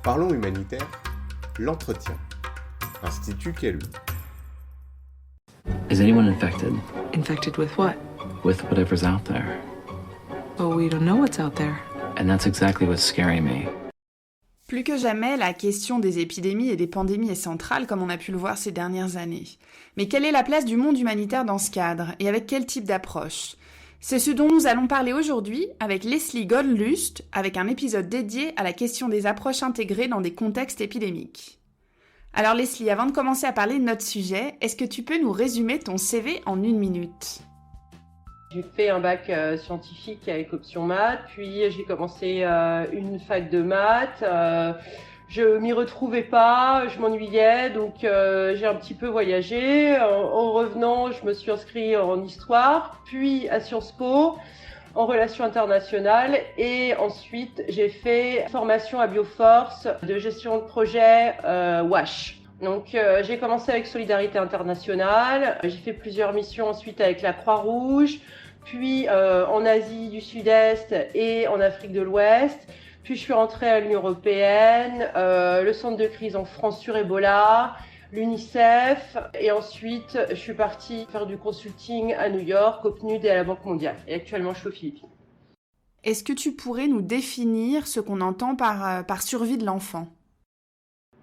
Parlons humanitaire, l'entretien. Institut Quelu. Is anyone infected Infected with what? with whatever's out there? Well, we don't know what's out there. And that's exactly what's scaring me. Plus que jamais, la question des épidémies et des pandémies est centrale, comme on a pu le voir ces dernières années. Mais quelle est la place du monde humanitaire dans ce cadre, et avec quel type d'approche ? C'est ce dont nous allons parler aujourd'hui avec Leslie Goldlust, avec un épisode dédié à la question des approches intégrées dans des contextes épidémiques. Alors Leslie, avant de commencer à parler de notre sujet, est-ce que tu peux nous résumer ton CV en 1 minute ? J'ai fait un bac scientifique avec option maths, puis j'ai commencé une fac de maths. Je m'y retrouvais pas, je m'ennuyais, donc j'ai un petit peu voyagé. En revenant, je me suis inscrite en histoire, puis à Sciences Po, en relations internationales, et ensuite j'ai fait formation à Bioforce de gestion de projet WASH. Donc j'ai commencé avec Solidarité Internationale, j'ai fait plusieurs missions ensuite avec la Croix-Rouge, puis en Asie du Sud-Est et en Afrique de l'Ouest. Puis je suis rentrée à l'Union Européenne, le centre de crise en France sur Ebola, l'UNICEF, et ensuite je suis partie faire du consulting à New York, au PNUD et à la Banque mondiale. Et actuellement je suis aux Philippines. Est-ce que tu pourrais nous définir ce qu'on entend par survie de l'enfant ?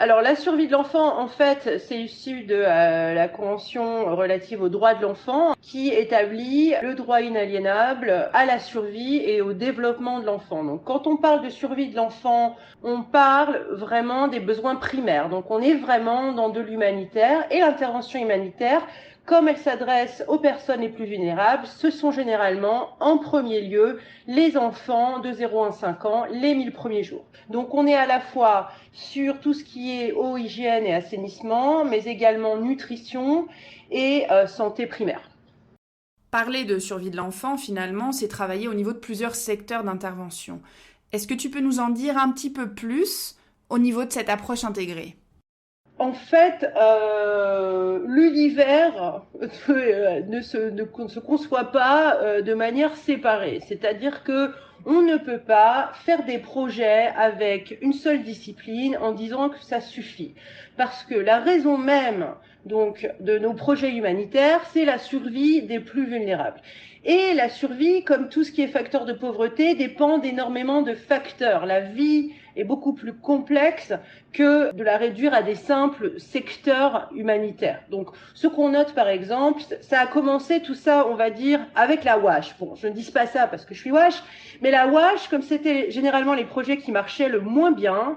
Alors la survie de l'enfant, en fait, c'est issu de la Convention relative aux droits de l'enfant qui établit le droit inaliénable à la survie et au développement de l'enfant. Donc quand on parle de survie de l'enfant, on parle vraiment des besoins primaires. Donc on est vraiment dans de l'humanitaire, et l'intervention humanitaire, comme elle s'adresse aux personnes les plus vulnérables, ce sont généralement en premier lieu les enfants de 0 à 5 ans, les 1000 premiers jours. Donc on est à la fois sur tout ce qui est eau, hygiène et assainissement, mais également nutrition et santé primaire. Parler de survie de l'enfant, finalement, c'est travailler au niveau de plusieurs secteurs d'intervention. Est-ce que tu peux nous en dire un petit peu plus au niveau de cette approche intégrée ? En fait, l'univers ne se conçoit pas de manière séparée. C'est-à-dire que on ne peut pas faire des projets avec une seule discipline en disant que ça suffit. Parce que la raison même donc de nos projets humanitaires, c'est la survie des plus vulnérables. Et la survie, comme tout ce qui est facteur de pauvreté, dépend d'énormément de facteurs. La vie est beaucoup plus complexe que de la réduire à des simples secteurs humanitaires. Donc, ce qu'on note, par exemple, ça a commencé tout ça, on va dire, avec la WASH. Bon, je ne dis pas ça parce que je suis WASH, mais la WASH, comme c'était généralement les projets qui marchaient le moins bien,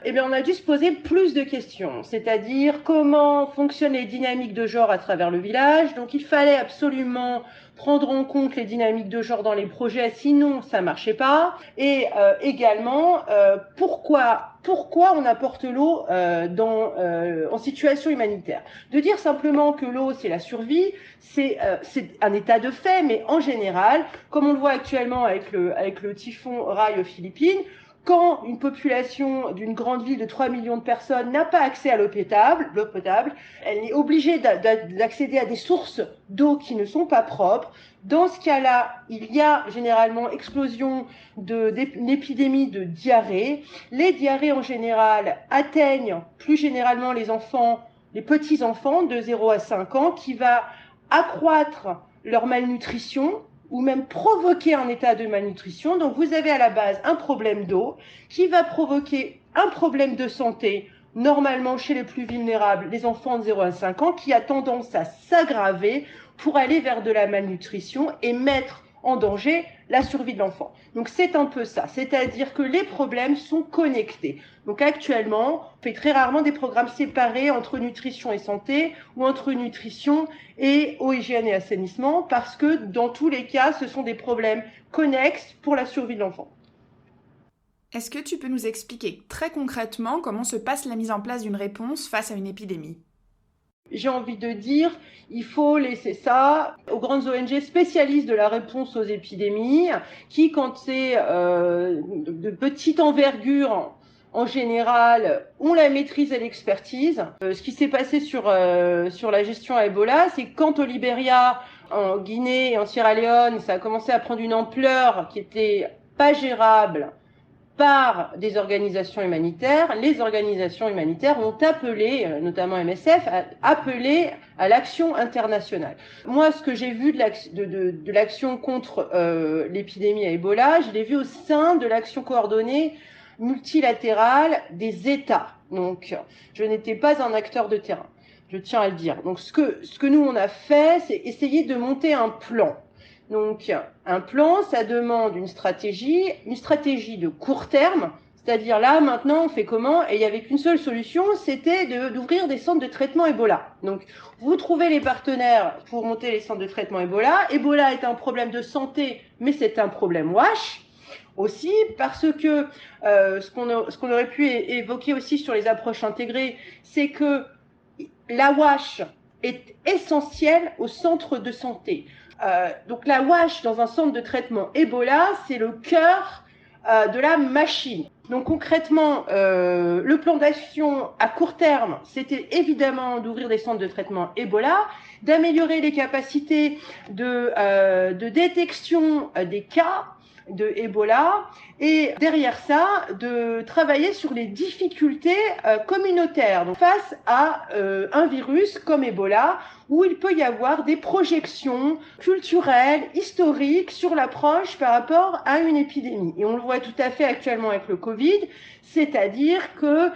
eh bien, on a dû se poser plus de questions. C'est-à-dire, comment fonctionnent les dynamiques de genre à travers le village. Donc, il fallait absolument prendre en compte les dynamiques de genre dans les projets, sinon ça marchait pas. Et également, pourquoi on apporte l'eau en situation humanitaire. De dire simplement que l'eau c'est la survie, c'est un état de fait, mais en général, comme on le voit actuellement avec le typhon Rai aux Philippines, quand une population d'une grande ville de 3 millions de personnes n'a pas accès à l'eau potable, elle est obligée d'accéder à des sources d'eau qui ne sont pas propres. Dans ce cas-là, il y a généralement explosion d'une épidémie de diarrhée. Les diarrhées en général atteignent plus généralement les petits-enfants de 0 à 5 ans, qui va accroître leur malnutrition ou même provoquer un état de malnutrition. Donc vous avez à la base un problème d'eau qui va provoquer un problème de santé, normalement chez les plus vulnérables, les enfants de 0 à 5 ans, qui a tendance à s'aggraver pour aller vers de la malnutrition et mettre en danger la survie de l'enfant. Donc c'est un peu ça, c'est-à-dire que les problèmes sont connectés. Donc actuellement, on fait très rarement des programmes séparés entre nutrition et santé ou entre nutrition et eau, hygiène et assainissement, parce que dans tous les cas, ce sont des problèmes connexes pour la survie de l'enfant. Est-ce que tu peux nous expliquer très concrètement comment se passe la mise en place d'une réponse face à une épidémie ? J'ai envie de dire, il faut laisser ça aux grandes ONG spécialistes de la réponse aux épidémies, qui, quand c'est de petite envergure, en général, ont la maîtrise et l'expertise. Ce qui s'est passé sur la gestion à Ebola, c'est que quand au Libéria, en Guinée et en Sierra Leone, ça a commencé à prendre une ampleur qui était pas gérable, par des organisations humanitaires. Les organisations humanitaires ont appelé, notamment MSF, appelé à l'action internationale. Moi, ce que j'ai vu de l'action contre l'épidémie à Ebola, je l'ai vu au sein de l'action coordonnée multilatérale des États. Donc, je n'étais pas un acteur de terrain, je tiens à le dire. Donc, ce que nous, on a fait, c'est essayer de monter un plan. Donc, un plan, ça demande une stratégie de court terme, c'est-à-dire là, maintenant, on fait comment? Et il n'y avait qu'une seule solution, c'était d'ouvrir des centres de traitement Ebola. Donc, vous trouvez les partenaires pour monter les centres de traitement Ebola. Ebola est un problème de santé, mais c'est un problème WASH aussi, parce que ce qu'on aurait pu évoquer aussi sur les approches intégrées, c'est que la WASH est essentielle au centre de santé. Donc la WASH dans un centre de traitement Ebola, c'est le cœur de la machine. Donc concrètement, le plan d'action à court terme, c'était évidemment d'ouvrir des centres de traitement Ebola, d'améliorer les capacités de détection des cas de Ebola, et derrière ça, de travailler sur les difficultés communautaires. Donc, face à un virus comme Ebola, où il peut y avoir des projections culturelles, historiques sur l'approche par rapport à une épidémie. Et on le voit tout à fait actuellement avec le Covid, c'est-à-dire que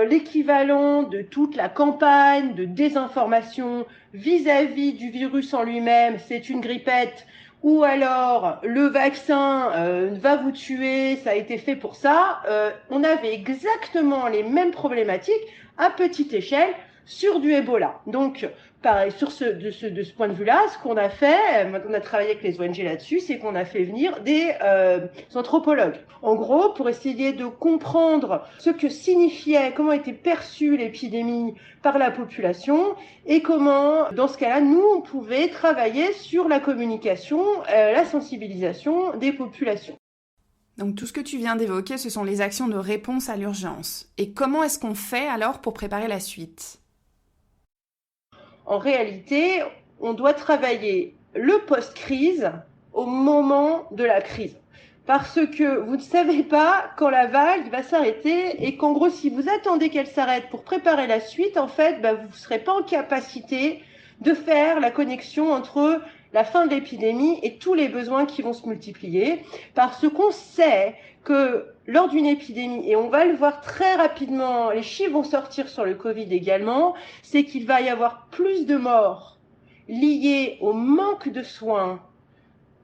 l'équivalent de toute la campagne de désinformation vis-à-vis du virus en lui-même, c'est une grippette, ou alors le vaccin va vous tuer, ça a été fait pour ça, on avait exactement les mêmes problématiques à petite échelle sur du Ebola. Donc, pareil, de ce point de vue-là, ce qu'on a fait, on a travaillé avec les ONG là-dessus, c'est qu'on a fait venir des anthropologues. En gros, pour essayer de comprendre ce que signifiait, comment était perçue l'épidémie par la population et comment, dans ce cas-là, nous, on pouvait travailler sur la communication, la sensibilisation des populations. Donc tout ce que tu viens d'évoquer, ce sont les actions de réponse à l'urgence. Et comment est-ce qu'on fait alors pour préparer la suite ? En réalité, on doit travailler le post-crise au moment de la crise. Parce que vous ne savez pas quand la vague va s'arrêter et qu'en gros, si vous attendez qu'elle s'arrête pour préparer la suite, en fait, vous ne serez pas en capacité de faire la connexion entre la fin de l'épidémie et tous les besoins qui vont se multiplier. Parce qu'on sait que lors d'une épidémie, et on va le voir très rapidement, les chiffres vont sortir sur le Covid également, c'est qu'il va y avoir plus de morts liées au manque de soins,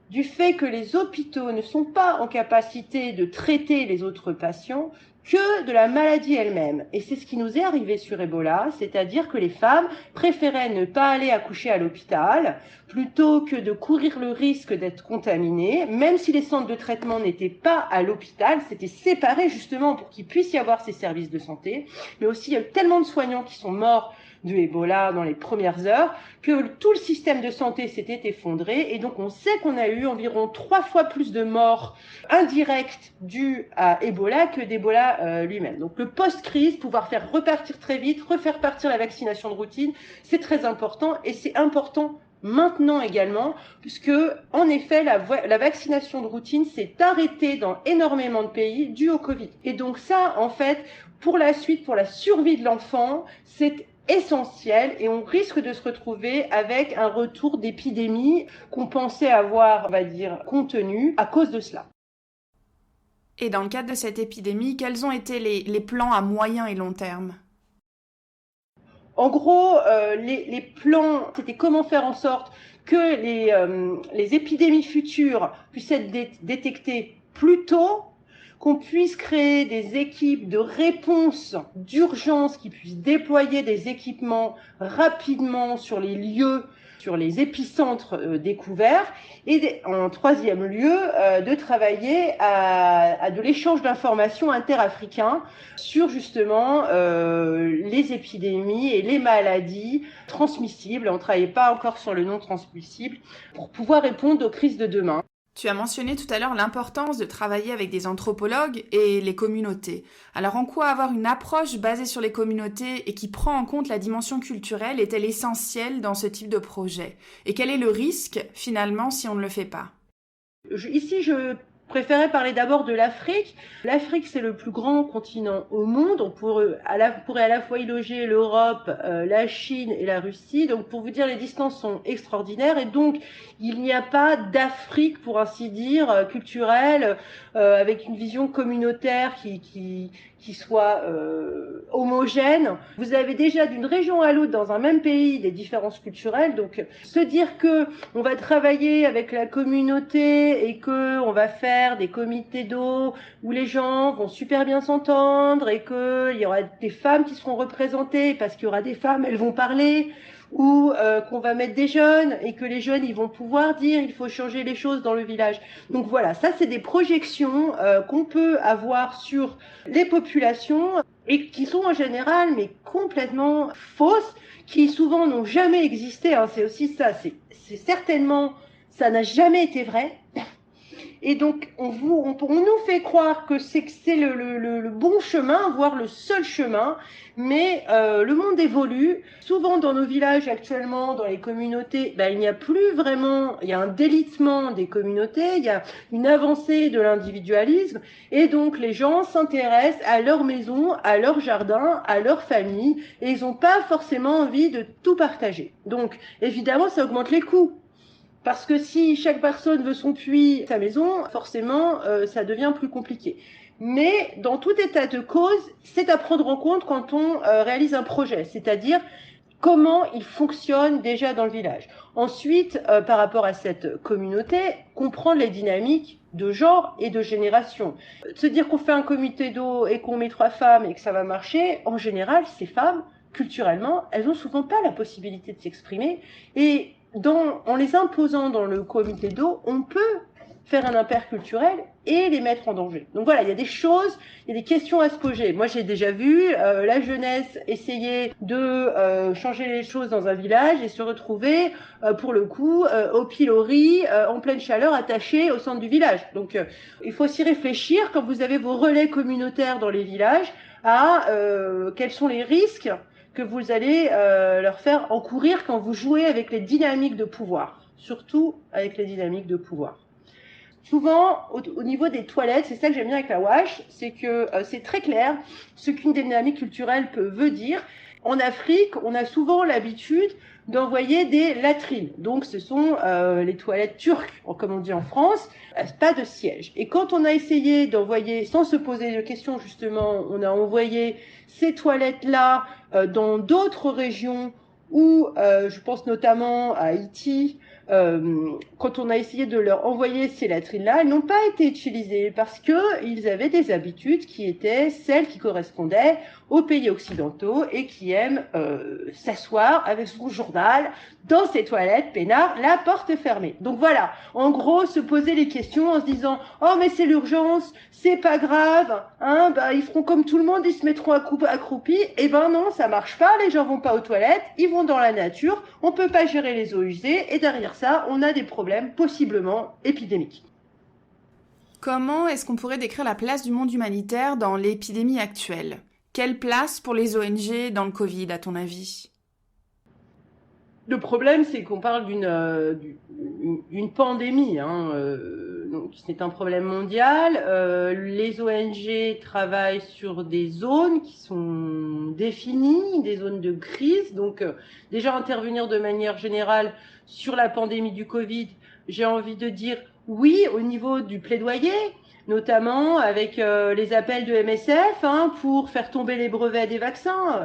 du fait que les hôpitaux ne sont pas en capacité de traiter les autres patients, que de la maladie elle-même. Et c'est ce qui nous est arrivé sur Ebola, c'est-à-dire que les femmes préféraient ne pas aller accoucher à l'hôpital plutôt que de courir le risque d'être contaminées, même si les centres de traitement n'étaient pas à l'hôpital, c'était séparé justement pour qu'il puisse y avoir ces services de santé, mais aussi il y a eu tellement de soignants qui sont morts de Ebola dans les premières heures, que tout le système de santé s'était effondré, et donc on sait qu'on a eu environ 3 fois plus de morts indirectes dues à Ebola que d'Ebola lui-même. Donc le post-crise, pouvoir faire repartir très vite, refaire partir la vaccination de routine, c'est très important, et c'est important maintenant également, puisque en effet la vaccination de routine s'est arrêtée dans énormément de pays dû au Covid. Et donc ça, en fait, pour la suite, pour la survie de l'enfant, c'est essentiel, et on risque de se retrouver avec un retour d'épidémie qu'on pensait avoir, on va dire, contenu à cause de cela. Et dans le cadre de cette épidémie, quels ont été les plans à moyen et long terme ? En gros, les plans, c'était comment faire en sorte que les épidémies futures puissent être détectées plus tôt, qu'on puisse créer des équipes de réponse d'urgence qui puissent déployer des équipements rapidement sur les lieux, sur les épicentres découverts, et en troisième lieu, de travailler à de l'échange d'informations interafricains sur justement les épidémies et les maladies transmissibles. On ne travaillait pas encore sur le non transmissible pour pouvoir répondre aux crises de demain. Tu as mentionné tout à l'heure l'importance de travailler avec des anthropologues et les communautés. Alors en quoi avoir une approche basée sur les communautés et qui prend en compte la dimension culturelle est-elle essentielle dans ce type de projet ? Et quel est le risque finalement si on ne le fait pas ? Ici, je préférais parler d'abord de l'Afrique. L'Afrique, c'est le plus grand continent au monde. On pourrait à la fois y loger l'Europe, la Chine et la Russie. Donc, pour vous dire, les distances sont extraordinaires. Et donc, il n'y a pas d'Afrique, pour ainsi dire, culturelle, avec une vision communautaire qui soit homogène. Vous avez déjà d'une région à l'autre dans un même pays des différences culturelles. Donc, se dire que on va travailler avec la communauté et que on va faire des comités d'eau où les gens vont super bien s'entendre et que il y aura des femmes qui seront représentées parce qu'il y aura des femmes, elles vont parler, ou qu'on va mettre des jeunes et que les jeunes ils vont pouvoir dire il faut changer les choses dans le village. Donc voilà, ça c'est des projections qu'on peut avoir sur les populations et qui sont en général mais complètement fausses, qui souvent n'ont jamais existé, hein. C'est aussi ça, c'est certainement, ça n'a jamais été vrai. Et donc, on nous fait croire que c'est le bon chemin, voire le seul chemin, mais le monde évolue. Souvent, dans nos villages actuellement, dans les communautés, il n'y a plus vraiment, il y a un délitement des communautés, il y a une avancée de l'individualisme, et donc les gens s'intéressent à leur maison, à leur jardin, à leur famille, et ils n'ont pas forcément envie de tout partager. Donc, évidemment, ça augmente les coûts. Parce que si chaque personne veut son puits, sa maison, forcément, ça devient plus compliqué. Mais dans tout état de cause, c'est à prendre en compte quand on réalise un projet, c'est-à-dire comment il fonctionne déjà dans le village. Ensuite, par rapport à cette communauté, comprendre les dynamiques de genre et de génération. Se dire qu'on fait un comité d'eau et qu'on met 3 femmes et que ça va marcher, en général, ces femmes, culturellement, elles n'ont souvent pas la possibilité de s'exprimer, et en les imposant dans le comité d'eau, on peut faire un impair culturel et les mettre en danger. Donc voilà, il y a des choses, il y a des questions à se poser. Moi, j'ai déjà vu la jeunesse essayer de changer les choses dans un village et se retrouver, pour le coup, au pilori, en pleine chaleur, attaché au centre du village. Donc, il faut aussi réfléchir, quand vous avez vos relais communautaires dans les villages, à quels sont les risques que vous allez leur faire encourir quand vous jouez avec les dynamiques de pouvoir, surtout avec les dynamiques de pouvoir. Souvent, au niveau des toilettes, c'est ça que j'aime bien avec la WASH, c'est que c'est très clair ce qu'une dynamique culturelle veut dire. En Afrique, on a souvent l'habitude d'envoyer des latrines. Donc, ce sont les toilettes turques, comme on dit en France, pas de siège. Et quand on a essayé d'envoyer, sans se poser de questions justement, on a envoyé ces toilettes-là dans d'autres régions où, je pense notamment à Haïti, quand on a essayé de leur envoyer ces latrines-là, elles n'ont pas été utilisées parce que ils avaient des habitudes qui étaient celles qui correspondaient aux pays occidentaux et qui aiment s'asseoir avec son journal dans ses toilettes, peinard, la porte fermée. Donc voilà, en gros, se poser les questions en se disant « Oh, mais c'est l'urgence, c'est pas grave, hein, ils feront comme tout le monde, ils se mettront accroupis. » Eh ben non, ça marche pas, les gens vont pas aux toilettes, ils vont dans la nature, on peut pas gérer les eaux usées, et derrière ça, on a des problèmes possiblement épidémiques. Comment est-ce qu'on pourrait décrire la place du monde humanitaire dans l'épidémie actuelle ? Quelle place pour les ONG dans le Covid, à ton avis ? Le problème, c'est qu'on parle d'une pandémie, hein, donc c'est un problème mondial. Les ONG travaillent sur des zones qui sont définies, des zones de crise. Donc, déjà intervenir de manière générale sur la pandémie du Covid, j'ai envie de dire oui au niveau du plaidoyer, notamment avec les appels de MSF pour faire tomber les brevets des vaccins.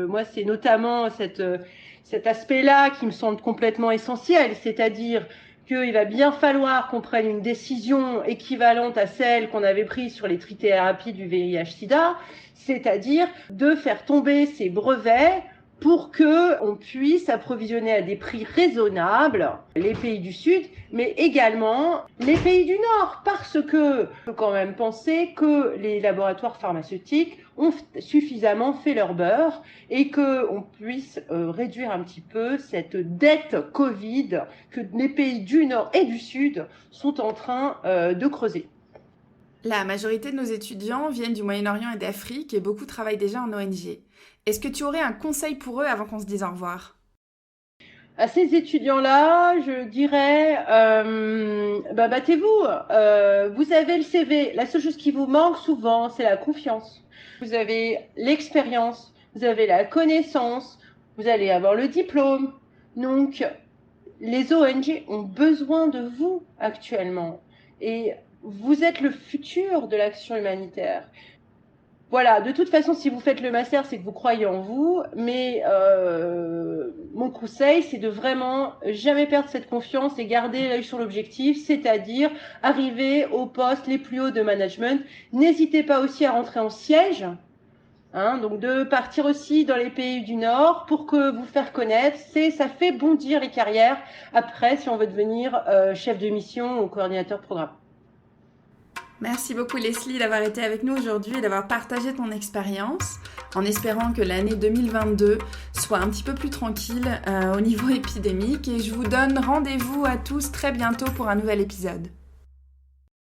Moi, c'est notamment cet aspect-là qui me semble complètement essentiel, c'est-à-dire qu'il va bien falloir qu'on prenne une décision équivalente à celle qu'on avait prise sur les trithérapies du VIH/SIDA, c'est-à-dire de faire tomber ces brevets pour que on puisse approvisionner à des prix raisonnables les pays du Sud, mais également les pays du Nord, parce que il faut quand même penser que les laboratoires pharmaceutiques ont suffisamment fait leur beurre et que on puisse réduire un petit peu cette dette Covid que les pays du Nord et du Sud sont en train de creuser. La majorité de nos étudiants viennent du Moyen-Orient et d'Afrique et beaucoup travaillent déjà en ONG. Est-ce que tu aurais un conseil pour eux avant qu'on se dise au revoir ? À ces étudiants-là, je dirais, battez-vous. Vous avez le CV. La seule chose qui vous manque souvent, c'est la confiance. Vous avez l'expérience, vous avez la connaissance, vous allez avoir le diplôme. Donc, les ONG ont besoin de vous actuellement. Et vous êtes le futur de l'action humanitaire. Voilà, de toute façon, si vous faites le master, c'est que vous croyez en vous, mais mon conseil, c'est de vraiment jamais perdre cette confiance et garder l'œil sur l'objectif, c'est-à-dire arriver aux postes les plus hauts de management. N'hésitez pas aussi à rentrer en siège, donc de partir aussi dans les pays du Nord pour que vous faire connaître. Ça fait bondir les carrières après si on veut devenir chef de mission ou coordinateur programme. Merci beaucoup Leslie d'avoir été avec nous aujourd'hui et d'avoir partagé ton expérience, en espérant que l'année 2022 soit un petit peu plus tranquille au niveau épidémique, et je vous donne rendez-vous à tous très bientôt pour un nouvel épisode.